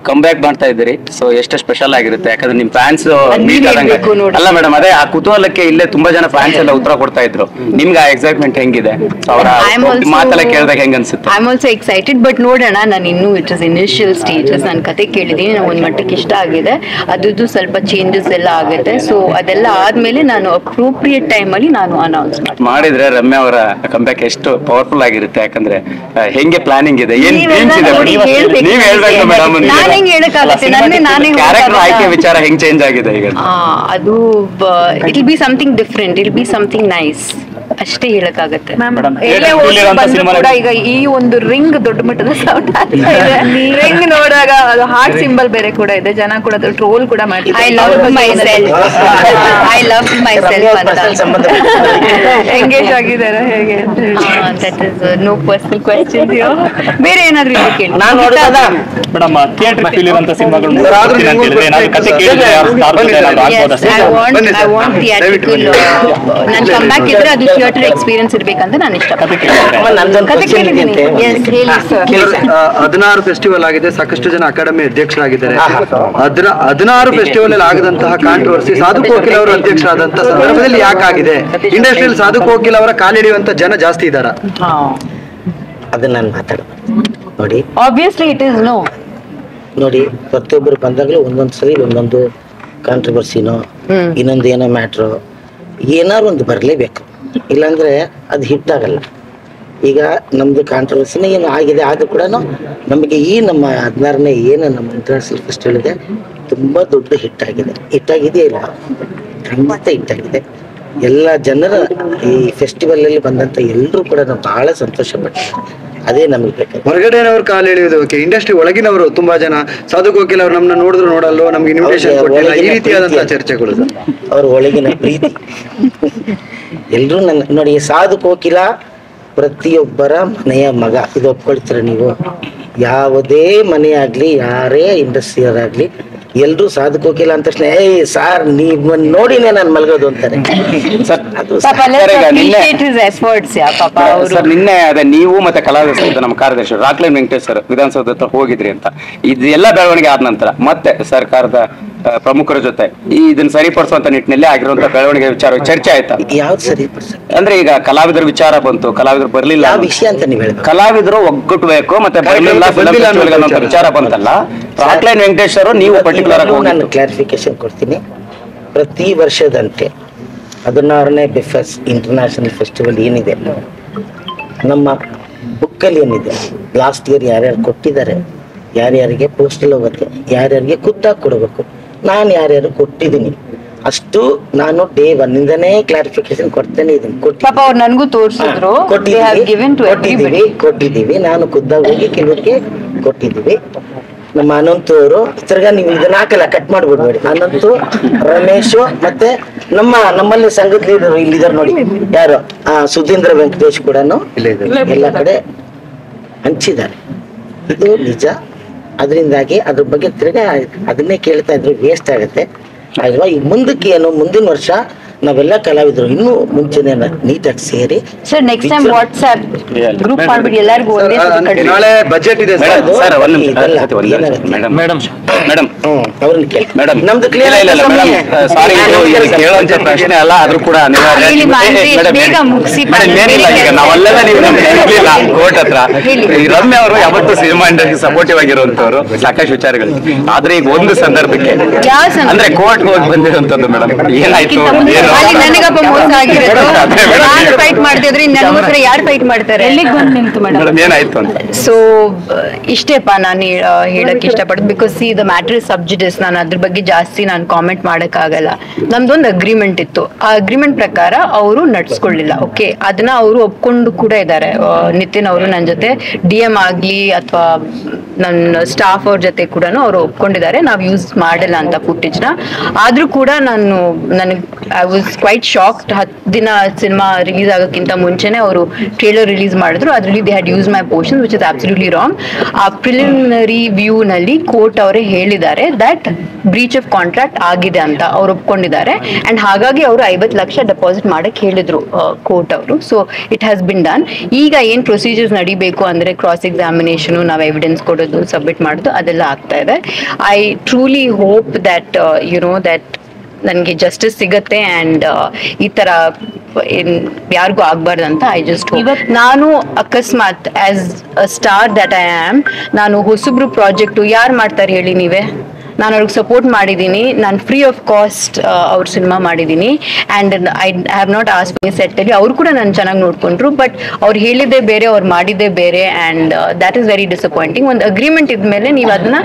Speaker 16: ಕಮ್ ಬ್ಯಾಕ್ ಮಾಡ್ತಾ ಇದ್ದೀರಿ, ಸೊ ಎಷ್ಟು ಸ್ಪೆಷಲ್ ಆಗಿರುತ್ತೆ. ಯಾಕಂದ್ರೆ ನಿಮ್ ಫ್ಯಾನ್ಸ್ ಅಲ್ಲ ಮೇಡಮ್, ಅದೇ ಆ ಕುತೂಹಲಕ್ಕೆ ಇಲ್ಲೇ ತುಂಬಾ ಜನ ಫ್ಯಾನ್ಸ್ ಎಲ್ಲ ಉತ್ತರ ಕೊಡ್ತಾ ಇದ್ರು. ನಿಮ್ಗೆ ಆ ಎಕ್ಸೈಟ್ಮೆಂಟ್ ಹೆಂಗಿದೆ? ಅವರ ಮಾತೆಲ್ಲ ಕೇಳಿದಾಗ ಹೆಂಗ್ ಅನ್ಸುತ್ತೆ?
Speaker 15: I am also excited, but ನೋಡೋಣ. ನಾನು ಇನ್ನೂ ಇಟ್ ಇಸ್ ಇನಿಷಿಯಲ್ ಸ್ಟೇಜಸ್. ನಾನು ಕತೆ ಕೇಳಿದೀನಿ, ನಾನು ಒಂದ್ ಮಟ್ಟಕ್ಕೆ ಇಷ್ಟ ಆಗಿದೆ. ಅದ್ರದ್ದು ಸ್ವಲ್ಪ ಚೇಂಜಸ್ ಎಲ್ಲ ಆಗುತ್ತೆ. ಸೊ ಅದೆಲ್ಲ ಆದ್ಮೇಲೆ ನಾನು ಅಪ್ರೋಪ್ರಿಯೇಟ್ ಟೈಮ್ ಅಲ್ಲಿ ನಾನು ಅನೌನ್ಸ್
Speaker 16: ಮಾಡಿದ್ರೆ ರಮ್ಯಾ ಅವರ ಕಂಬ್ಯಾಕ್ ಎಷ್ಟು ಪವರ್ಫುಲ್ ಆಗಿರುತ್ತೆ. ಯಾಕಂದ್ರೆ ಹೆಂಗೆ ಪ್ಲಾನಿಂಗ್ ಇದೆ, ಏನ್ ಡ್ರೀಮ್ಸ್ ಇದೆ ನೀವ್ ಹೇಳ್ಬೇಕು ಮೇಡಮ್.
Speaker 15: ನಾನು ಹೆಂಗ್ ಹೇಳಕ್ಕಾಗುತ್ತೆ?
Speaker 16: ಕ್ಯಾರೆಕ್ಟರ್ ಆಯ್ಕೆ ವಿಚಾರ ಹೆಂಗ್ ಚೇಂಜ್ ಆಗಿದೆ ಈಗ?
Speaker 15: ಅದು it will be something different, it will be something nice ಅಷ್ಟೇ ಹೇಳಕ್ಕಾಗತ್ತೆ.
Speaker 5: ಕೂಡ ಈಗ ಈ ಒಂದು ರಿಂಗ್ ದೊಡ್ಡ ಮಟ್ಟದ ಸೌಂಡ್ ಆಗ್ತಾ ಇದೆ. ರಿಂಗ್ ನೋಡಾಗ ಅದು ಹಾರ್ಟ್ ಸಿಂಬಲ್ ಬೇರೆ ಕೂಡ ಇದೆ. ಜನ ಕೂಡ ಟ್ರೋಲ್ ಕೂಡ ಮಾಡ್ತಾರೆ.
Speaker 15: ಐ ಲವ್ ಮೈಸೆಲ್ಫ್ ಅಂತ
Speaker 5: ಎಂಗೇಜ್ ಆಗಿದ್ದಾರೆ ಹೇಗೆ?
Speaker 15: That is no personal question. ಬೇರೆ ಏನಾದ್ರೂ ಕೇಳಿ.
Speaker 14: ನಾನು ನೋಡೋದಾ ಮೇಡಮ್, ಥಿಯೇಟರ್ ಫಿಲ್ಮ್ ಅಂತ ಸಿನಿಮಾಗಳು ಕತೆ ಕೇಳಿದ್ರೆ
Speaker 15: ಐ ವಾಂಟ್ ಥಿಯೇಟ್ರಿಕಲ್. ನಾನು ಕಮ್ ಬ್ಯಾಕ್ ಇದ್ರೆ ಅದು ಥಿಯೇಟರ್ ಎಕ್ಸ್ಪೀರಿಯನ್ಸ್ ಇರ್ಬೇಕಂತ ನಾನು ಇಷ್ಟಪಡ್ತೀನಿ.
Speaker 17: 16 ಫೆಸ್ಟಿವಲ್ ಆಗಿದೆ, ಸಾಕಷ್ಟು ಜನ ಅಕಾಡೆಮಿ ಅಧ್ಯಕ್ಷರಾಗಿದ್ದಾರೆ. 16 ಫೆಸ್ಟಿವಲ್ ಅಲ್ಲಿ ಆಗದಂತಹ ಕಾಂಟ್ರವರ್ಸಿ ಸಾಧು ಕೋಕಿಲ್ ಅವರು ಅಧ್ಯಕ್ಷರಾದಂತಹ ಸಂದರ್ಭದಲ್ಲಿ ಯಾಕಾಗಿದೆ? ಇಂಡಸ್ಟ್ರಿಯಲ್ಲಿ ಸಾಧು ಕೋಕಿಲ್ ಅವರ ಕಾಲಿಡಿಯುವಂತ ಜನ ಜಾಸ್ತಿ ಇದ್ದಾರ?
Speaker 18: ಅದನ್ನ ನಾನು ಮಾತಾಡ್ತೀನಿ ನೋಡಿ.
Speaker 15: Obviously it is no.
Speaker 18: ನೋಡಿ, ಪ್ರತಿಯೊಬ್ಬರು ಬಂದಾಗಲೂ ಒಂದೊಂದು ಸರಿ ಒಂದೊಂದು ಕಾಂಟ್ರವರ್ಸಿನೋ ಇನ್ನೊಂದು ಏನೋ ಮ್ಯಾಟ್ರು ಏನಾರು ಒಂದು ಬರಲೇಬೇಕು. ಇಲ್ಲಾಂದ್ರೆ ಅದು ಹಿಟ್ ಆಗಲ್ಲ. ಈಗ ನಮ್ದು ಕಾಂಟ್ರವರ್ಸಿನ ಏನು ಆಗಿದೆ, ಆದ್ರೂ ಕೂಡ ನಮಗೆ ಈ ನಮ್ಮ 16ನೇ ಏನು ನಮ್ಮ ಇಂಟರ್ನ್ಯಾಷನಲ್ ಫೆಸ್ಟಿವಲ್ ಇದೆ ತುಂಬಾ ದೊಡ್ಡ ಹಿಟ್ ಆಗಿದೆ. ಹಿಟ್ ಆಗಿದೆಯಾ ಇಲ್ಲ? ಖಂಡಿತ ಹಿಟ್ ಆಗಿದೆ. ಎಲ್ಲ ಜನರ ಈ ಫೆಸ್ಟಿವಲ್ ಅಲ್ಲಿ ಬಂದಂತ ಎಲ್ಲರೂ ಕೂಡ ನಾವು ಬಹಳ ಸಂತೋಷ ಪಟ್ಟಿದ್ದಾರೆ. ಅದೇ ನಮಗೆ ಬೇಕು.
Speaker 17: ಹೊರಗಡೆನವ್ರು ಕಾಲು ಎಳೆಯೋದು ಓಕೆ, ಇಂಡಸ್ಟ್ರಿ ಒಳಗಿನವರು ತುಂಬಾ ಜನ ಸಾಧು ಕೋಕಿಲ್ ಅವ್ರು ನಮ್ಮನ್ನ ನೋಡಿದ್ರು ನೋಡಲ್ವೋ, ನಮ್ಗೆ ಇನ್ವಿಟೇಷನ್ ಕೊಟ್ಟಿಲ್ಲ, ಈ ರೀತಿಯಾದಂತಹ ಚರ್ಚೆಗಳು.
Speaker 18: ಅವ್ರ ಒಳಗಿನ ಪ್ರೀತಿ ಎಲ್ರೂ ನನ್ನ ನೋಡಿ. ಸಾಧು ಕೋಕಿಲ ಪ್ರತಿಯೊಬ್ಬರ ಮನೆಯ ಮಗ, ಇದು ಒಪ್ಕೊಳ್ತೀರ ನೀವು? ಯಾವುದೇ ಮನೆ ಆಗ್ಲಿ, ಯಾರೇ ಇಂಡಸ್ಟ್ರಿಯರ್ ಆಗ್ಲಿ, ಎಲ್ರು ಸಾಧು ಕೋಕಿಲ ಅಂದ ತಕ್ಷಣ ಏಯ್ ಸಾರ್ ನೀವ್ ನೋಡಿನೇ ನಾನು ಮಲ್ಗೋದು ಅಂತಾರೆ.
Speaker 16: ನಿನ್ನೆ ಅದೇ ನೀವು ಮತ್ತೆ ಕಲಾವಿದ ನಮ್ಮ ಕಾರ್ಯದರ್ಶಿ ರಾಕ್ಲೈನ್ ವೆಂಕಟೇಶ್ ಸರ್ ವಿಧಾನಸೌಧ ಹತ್ರ ಹೋಗಿದ್ರಿ ಅಂತ. ಇದೆಲ್ಲ ಬೆಳವಣಿಗೆ ಆದ ನಂತರ ಮತ್ತೆ ಸರ್ಕಾರದ ಪ್ರಮುಖರ ಜೊತೆ ಇದನ್ನ ಸರಿಪಡಿಸುವಂತ ನಿಟ್ಟಿನಲ್ಲಿ ಆಗಿರುವಂತ ಬೆಳವಣಿಗೆ ವಿಚಾರ ಚರ್ಚೆ ಆಯ್ತಾ?
Speaker 18: ಯಾವ್ದು ಸರಿ
Speaker 16: ಅಂದ್ರೆ ಈಗ ಕಲಾವಿದರ ವಿಚಾರ ಬಂತು, ಕಲಾವಿದರು ಬರ್ಲಿಲ್ಲ
Speaker 18: ವಿಷಯ ಅಂತ ನೀವು ಹೇಳಿ,
Speaker 16: ಕಲಾವಿದರು ಒಗ್ಗಟ್ಟಬೇಕು ಮತ್ತೆ ವಿಚಾರ ಬಂತಲ್ಲ. ರಾಕ್ಲೈನ್ ವೆಂಕಟೇಶ್ ಅವರು ನೀವು ಪರ್ಟಿಕ್ಯುಲರ್ ಆಗಿ
Speaker 18: ನಾನು ಕ್ಲಾರಿಫಿಕೇಶನ್ ಕೊಡ್ತೀನಿ. ಪ್ರತಿ ವರ್ಷದಂತೆ 16ನೇ ಬಿಫೆಸ್ ಇಂಟರ್ನ್ಯಾಷನಲ್ ಫೆಸ್ಟಿವಲ್ ಏನಿದೆ ನಮ್ಮ ಬುಕ್ಕಲ್ಲಿ ಏನಿದೆ, ಲಾಸ್ಟ್ ಇಯರ್ ಯಾರ್ಯಾರು ಕೊಟ್ಟಿದ್ದಾರೆ, ಯಾರ್ಯಾರಿಗೆ ಪೋಸ್ಟಲ್ ಹೋಗುತ್ತೆ, ಯಾರ್ಯಾರಿಗೆ ಖುದ್ದಾಗಿ ಕೊಡಬೇಕು, ನಾನು ಯಾರ್ಯಾರು ಕೊಟ್ಟಿದ್ದೀನಿ ಅಷ್ಟು ನಾನು ಡೇ ಒನ್ನಿಂದನೇ ಕ್ಲಾರಿಫಿಕೇಶನ್ ಕೊಡ್ತೇನೆ ಇದನ್ನು
Speaker 15: ಪಾಪ ಅವ್ರು ನನಗೂ ತೋರಿಸಿದ್ರು.
Speaker 18: ಕೊಟ್ಟಿದ್ದೀವಿ. ನಾನು ಖುದ್ದಾಗಿ ಹೋಗಿ ಕೆಲವರಿಗೆ ಕೊಟ್ಟಿದ್ದೀವಿ. ನಮ್ಮ ಅನಂತು ಅವರು ತಿರ್ಗಾ ನೀವು ಇದನ್ನ ಹಾಕಲ್ಲ, ಕಟ್ ಮಾಡ್ಬಿಡ್ಬೇಡಿ. ಅನಂತು, ರಮೇಶ್ ಮತ್ತೆ ನಮ್ಮಲ್ಲಿ ಸಂಘದ ಲೀಡರ್ ಇಲ್ಲಿದ್ದಾರೆ ನೋಡಿ, ಯಾರು ಸುಧೀಂದ್ರ ವೆಂಕಟೇಶ್ ಕೂಡ ಎಲ್ಲ ಕಡೆ ಹಂಚಿದ್ದಾರೆ. ಇದು ನಿಜ. ಅದರಿಂದಾಗಿ ಅದ್ರ ಬಗ್ಗೆ ತಿರ್ಗಾ ಅದನ್ನೇ ಕೇಳ್ತಾ ಇದ್ರು ವೇಸ್ಟ್ ಆಗುತ್ತೆ ಅಲ್ವಾ. ಈಗ ಮುಂದಕ್ಕೆ ಏನು, ಮುಂದಿನ ವರ್ಷ ನಾವೆಲ್ಲ ಕಲಾವಿದರು ಇನ್ನೂ ಮುಂಚೆನೆ ನೀಟಾಗಿ ಸೇರಿ
Speaker 15: sir next time WhatsApp group ಮಾಡ್ಬಿಡಿ ಎಲ್ಲರಿಗೂ.
Speaker 17: ನಾಳೆ ಬಜೆಟ್ ಇದೆ
Speaker 18: ನಮ್ದು ಕ್ಲಿಯರ್
Speaker 16: ಸಾರಿ, ಕೇಳುವಂತ ಪ್ರಶ್ನೆ ಅಲ್ಲ, ಆದ್ರೂ ಕೂಡ ನಾವೆಲ್ಲ ನೀವು ಇರ್ಲಿಲ್ಲ ಕೋರ್ಟ್ ಹತ್ರ. ಈ ರಮ್ಯ ಅವರು ಯಾವತ್ತೂ ಸಿನಿಮಾ ಇಂಡಸ್ಟ್ರಿ ಸಪೋರ್ಟಿವ್ ಆಗಿರುವಂತವ್ರು ಸಾಕಷ್ಟು ವಿಚಾರಗಳು. ಆದ್ರೆ ಈಗ ಒಂದು ಸಂದರ್ಭಕ್ಕೆ ಅಂದ್ರೆ ಕೋರ್ಟ್ ಹೋಗಿ ಬಂದಿರುವಂತದ್ದು ಮೇಡಮ್, ಏನಾಯ್ತು
Speaker 15: ನನಗಪ್ಪ ಮೋಸ ಆಗಿರೋದು. ನಾನು ಫೈಟ್ ಮಾಡ್ತಿದ್ರೆ ನನಗೋಸ್ಕರ ಯಾರು ಫೈಟ್ ಮಾಡ್ತಾರೆ? ಎಲ್ಲಿಗೆ ಬಂದು ನಿಂತು ಮೇಡಮ್
Speaker 16: ಏನಾಯ್ತು ಅಂತ.
Speaker 15: ಸೊ ಇಷ್ಟೇಪ್ಪ ನಾನು ಹೇಳಕ್ ಇಷ್ಟಪಡ್ತೀನಿ. Because see the matter is sub judice. ನಾನು ಅದ್ರ ಬಗ್ಗೆ ಜಾಸ್ತಿ ನಾನು ಕಾಮೆಂಟ್ ಮಾಡಕ್ ಆಗಲ್ಲ. ನಮ್ದೊಂದು ಅಗ್ರಿಮೆಂಟ್ ಇತ್ತು. ಆ ಅಗ್ರಿಮೆಂಟ್ ಪ್ರಕಾರ ಅವರು ನಡ್ಸ್ಕೊಳ್ಳಿಲ್ಲ. ಓಕೆ, ಅದನ್ನ ಅವರು ಒಪ್ಕೊಂಡು ಕೂಡ ಇದ್ದಾರೆ. ನಿತಿನ್ ಅವರು ನನ್ನ ಜೊತೆ DM ಆಗ್ಲಿ ಅಥವಾ ನನ್ನ ಸ್ಟಾಫ್ ಅವ್ರ ಜೊತೆ ಕೂಡ ಅವರು ಒಪ್ಕೊಂಡಿದ್ದಾರೆ ನಾವು ಯೂಸ್ ಮಾಡಿಲ್ಲ ಅಂತ ಫುಟೇಜ್ನ. ಆದ್ರೂ ಕೂಡ ನನಗೆ ಐ ವಾಸ್ ಕ್ವೈಟ್ ಶಾಕ್ಡ್. 10 ದಿನ ಸಿನಿಮಾ ರಿಲೀಸ್ ಆಗೋಕ್ಕಿಂತ ಮುಂಚೆನೆ ಅವರು ಟ್ರೇಲರ್ ರಿಲೀಸ್ ಮಾಡಿದ್ರು. ಅದರಲ್ಲಿ they had use my portion which is absolutely wrong. ಆ ಪ್ರಿಲಿಮಿನರಿ ವ್ಯೂ ನಲ್ಲಿ ಕೋರ್ಟ್ ಅವರೇ ಹೇಳಿದ್ದಾರೆ ದಟ್ ಬ್ರೀಚ್ ಆಫ್ ಕಾಂಟ್ರಾಕ್ಟ್ ಆಗಿದೆ ಅಂತ ಅವ್ರು ಒಪ್ಕೊಂಡಿದ್ದಾರೆ. ಅಂಡ್ ಹಾಗಾಗಿ ಅವರು 50 ಲಕ್ಷ ಡೆಪಾಸಿಟ್ ಮಾಡಕ್ ಹೇಳಿದ್ರು ಕೋರ್ಟ್ ಅವರು. So it has been done. ಈಗ ಏನ್ ಪ್ರೊಸೀಜರ್ಸ್ ನಡಿಬೇಕು ಅಂದ್ರೆ ಕ್ರಾಸ್ ಎಕ್ಸಾಮಿನೇಷನ್, ನಾವು ಎವಿಡೆನ್ಸ್ ಕೊಡೋದು, ಸಬ್ಮಿಟ್ ಮಾಡೋದು, ಅದೆಲ್ಲ ಆಗ್ತಾ ಇದೆ. I truly hope that that ನನಗೆ ಜಸ್ಟಿಸ್ ಸಿಗತ್ತೆ ಅಂಡ್ ಈ ತರ ಯಾರಿಗೂ ಆಗ್ಬಾರ್ದಂತ ಐ ಜಸ್ಟ್ ಹೋಪ್. ನಾನು ಅಕಸ್ಮಾತ್ as a star that I am, ನಾನು ಹೊಸಬ್ರು ಪ್ರಾಜೆಕ್ಟು ಯಾರು ಮಾಡ್ತಾರೆ ಹೇಳಿ ನೀವೇ? ನಾನು ಅವ್ರಿಗೆ ಸಪೋರ್ಟ್ ಮಾಡಿದ್ದೀನಿ. ನಾನು ಫ್ರೀ ಆಫ್ ಕಾಸ್ಟ್ ಅವ್ರ ಸಿನಿಮಾ ಮಾಡಿದ್ದೀನಿ. And I have not ask me ಸೆಟ್ಟಲ್ಲಿ. ಅವ್ರು ಕೂಡ ನಾನು ಚೆನ್ನಾಗಿ ನೋಡ್ಕೊಂಡ್ರು. ಬಟ್ ಅವ್ರು ಹೇಳಿದ್ದೇ ಬೇರೆ, ಅವ್ರು ಮಾಡಿದ್ದೇ ಬೇರೆ. And that is very disappointing. ಒಂದು ಅಗ್ರಿಮೆಂಟ್ ಇದ್ಮೇಲೆ ನೀವು ಅದನ್ನ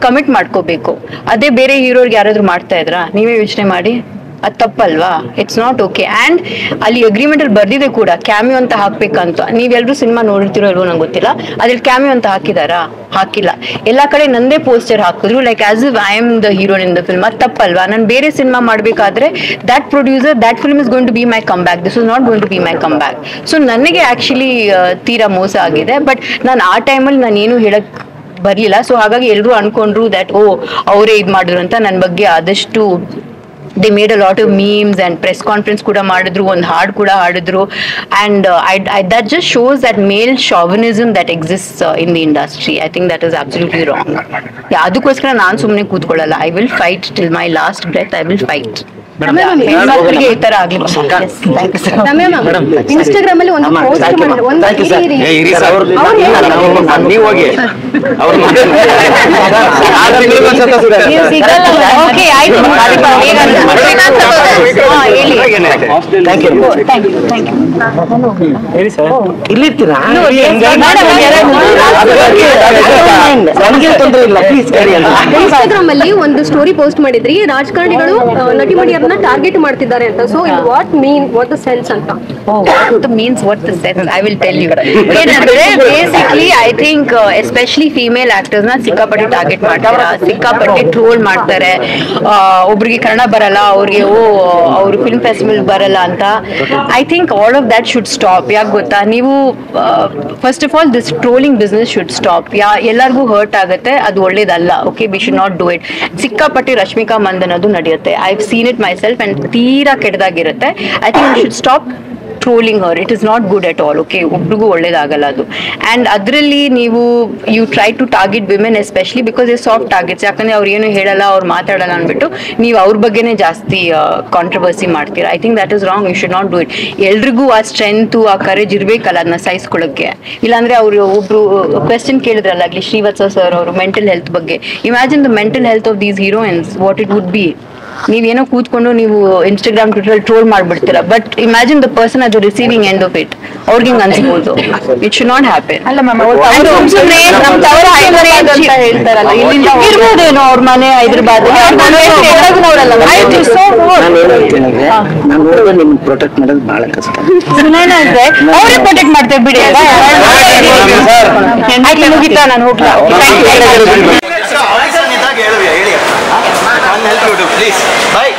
Speaker 15: ಕಮಿಟ್ ಮಾಡ್ಕೋಬೇಕು. ಅದೇ ಬೇರೆ ಹೀರೋರ್ಗೆ ಯಾರಾದರೂ ಮಾಡ್ತಾ ಇದ್ರಾ? ನೀವೇ ಯೋಚನೆ ಮಾಡಿ. ಅದು ತಪ್ಪಲ್ವಾ? It's not okay. ಆ್ಯಂಡ್ ಅಲ್ಲಿ ಅಗ್ರಿಮೆಂಟ್ ಅಲ್ಲಿ ಬರ್ದಿದೆ ಕೂಡ ಕ್ಯಾಮಿಯೋ ಅಂತ ಹಾಕ್ಬೇಕಂತ. ನೀವೆಲ್ಲರೂ ಸಿನಿಮಾ ನೋಡಿರ್ತಿರೋ ಇಲ್ವೋ ನಂಗೆ ಗೊತ್ತಿಲ್ಲ. ಅದ್ರಲ್ಲಿ ಕ್ಯಾಮಿಯೋ ಅಂತ ಹಾಕಿದಾರಾ? ಹಾಕಿಲ್ಲ. ಎಲ್ಲ ಕಡೆ ನಂದೇ ಪೋಸ್ಟರ್ ಹಾಕಿದ್ರು, like as if I am the heroine in the film. ಅದು ತಪ್ಪಲ್ವಾ? ನಾನು ಬೇರೆ ಸಿನಿಮಾ ಮಾಡಬೇಕಾದ್ರೆ that producer that film is going to be my comeback. This is not going to be my comeback. So ನನಗೆ actually ತೀರಾ ಮೋಸ ಆಗಿದೆ. But ನಾನು ಆ ಟೈಮಲ್ಲಿ ನಾನು ಏನು ಹೇಳಕ್ ಬರಲಿಲ್ಲ. ಸೊ ಹಾಗಾಗಿ ಎಲ್ಲರೂ ಅನ್ಕೊಂಡ್ರು ದಟ್ ಅವರೇ ಇದು ಮಾಡಿದ್ರು ಅಂತ. ನನ್ನ ಬಗ್ಗೆ ಆದಷ್ಟು they made a lot of memes and press conference kuda madidru, ಒಂದು ಹಾಡು ಕೂಡ ಹಾಡಿದ್ರು. and that just shows that male chauvinism that exists in the industry. I think that is absolutely wrong. ಅದಕ್ಕೋಸ್ಕರ ನಾನು ಸುಮ್ಮನೆ ಕೂತ್ಕೊಳ್ಳಲ್ಲ. I will fight till my last breath. I will fight. ಹೆಣ್ಮಕ್ಳಿಗೆ ಈ ತರ ಆಗ್ಲಿ.
Speaker 19: ಇನ್ಸ್ಟಾಗ್ರಾಮ್ ಅಲ್ಲಿ ಒಂದು ಪೋಸ್ಟ್ ಇನ್ಸ್ಟಾಗ್ರಾಮ್ ಅಲ್ಲಿ ಒಂದು ಸ್ಟೋರಿ ಪೋಸ್ಟ್ ಮಾಡಿದ್ರಿ, ರಾಜಕಾರಣಿಗಳು ನಟಿ ಮಡಿಯರ್ನ ಟಾರ್ಗೆಟ್ ಮಾಡ್ತಿದ್ದಾರೆ ಅಂತ. So in what the sense ಅಂತ?
Speaker 15: what the sense I will tell you. ಏನಂದ್ರೆ basically I think especially female actors ನ ಸಿಕ್ಕಾಪಟ್ಟೆ ಟಾರ್ಗೆಟ್ ಮಾಡ್ತಾರೆ, ಸಿಕ್ಕಾಪಟ್ಟೆ ಟ್ರೋಲ್ ಮಾಡ್ತಾರೆ. ಒಬ್ರಿಗೆ ಕನ್ನಡ ಬರಲ್ಲ, ಅವ್ರಿಗೆ ಅವ್ರು ಫಿಲ್ಮ್ ಫೆಸ್ಟಿವಲ್ ಬರಲ್ಲ ಅಂತ. I think all of that should stop. ಯಾಕೆ ಗೊತ್ತಾ? ನೀವು first of all this trolling business should stop. ಎಲ್ಲರಿಗೂ ಹರ್ಟ್ ಆಗುತ್ತೆ, ಅದು ಒಳ್ಳೇದಲ್ಲ. Okay, we should not do it. ಸಿಕ್ಕಾಪಟ್ಟೆ ರಶ್ಮಿಕಾ ಮಂದನ್ ಅದು ನಡೆಯುತ್ತೆ. I have seen it myself and ತೀರಾ ಕೆಟ್ಟದಾಗಿರುತ್ತೆ. I think we should stop trolling her. It is not good at all. Okay, ಒಬ್ರಿಗೂ ಒಳ್ಳೇದಾಗಲ್ಲ ಅದು. ಆ್ಯಂಡ್ ಅದರಲ್ಲಿ ನೀವು you try to target women especially because is soft targets. ಯಾಕಂದ್ರೆ ಅವ್ರು ಏನು ಹೇಳಲ್ಲ, ಅವ್ರು ಮಾತಾಡಲ್ಲ ಅಂದ್ಬಿಟ್ಟು ನೀವು ಅವ್ರ ಬಗ್ಗೆನೇ ಜಾಸ್ತಿ ಕಾಂಟ್ರವರ್ಸಿ ಮಾಡ್ತೀರಾ. I think that is wrong. You should not do it. ಎಲ್ರಿಗೂ ಆ ಸ್ಟ್ರೆಂತು, ಆ ಕರೇಜ್ ಇರಬೇಕಲ್ಲ ಅದನ್ನ ಸಹಿಸ್ಕೊಳ್ಳೋಕ್ಕೆ. ಇಲ್ಲಾಂದ್ರೆ ಅವರು ಒಬ್ರು ಕ್ವೆಶ್ಚನ್ ಕೇಳಿದ್ರಲ್ಲ ಆಗ್ಲಿ ಶ್ರೀವತ್ಸ ಸರ್ ಅವರು ಮೆಂಟಲ್ ಹೆಲ್ತ್ ಬಗ್ಗೆ. Imagine the mental health of these heroines, what it would be. ನೀವೇನೋ ಕೂತ್ಕೊಂಡು ನೀವು ಇನ್ಸ್ಟಾಗ್ರಾಮ್ ಟ್ವಿಟರ್ ಟ್ರೋಲ್ ಮಾಡ್ಬಿಡ್ತೀರಾ but imagine the person at the receiving end of it ಅವ್ರಿಗೆ ಹಿಂಗ್ ಅನ್ಸ್ಬೋದು ಇಟ್ ಶುಡ್ ನಾಟ್ ಹ್ಯಾಪನ್
Speaker 5: ಅಲ್ಲ ಮ್ಯಾಮ್ ಇರ್ಬೋದೇನೋ ಅವ್ರ ಮನೆ ಹೈದರಾಬಾದ್
Speaker 18: ನಾನು ನೋಡಿದ್ರೆ ನಿಮ್ಗೆ ಪ್ರೊಟೆಕ್ಟ್ ಮಾಡೋದು ಬಹಳ ಕಷ್ಟ.
Speaker 15: ಅವ್ರಿಗೆ ಪ್ರೊಟೆಕ್ಟ್ ಮಾಡ್ತೇವೆ ಬಿಡಿ. ಮುಗಿತಾ ನಾನು ಹೋಗ್ಲಾ?
Speaker 17: Please by.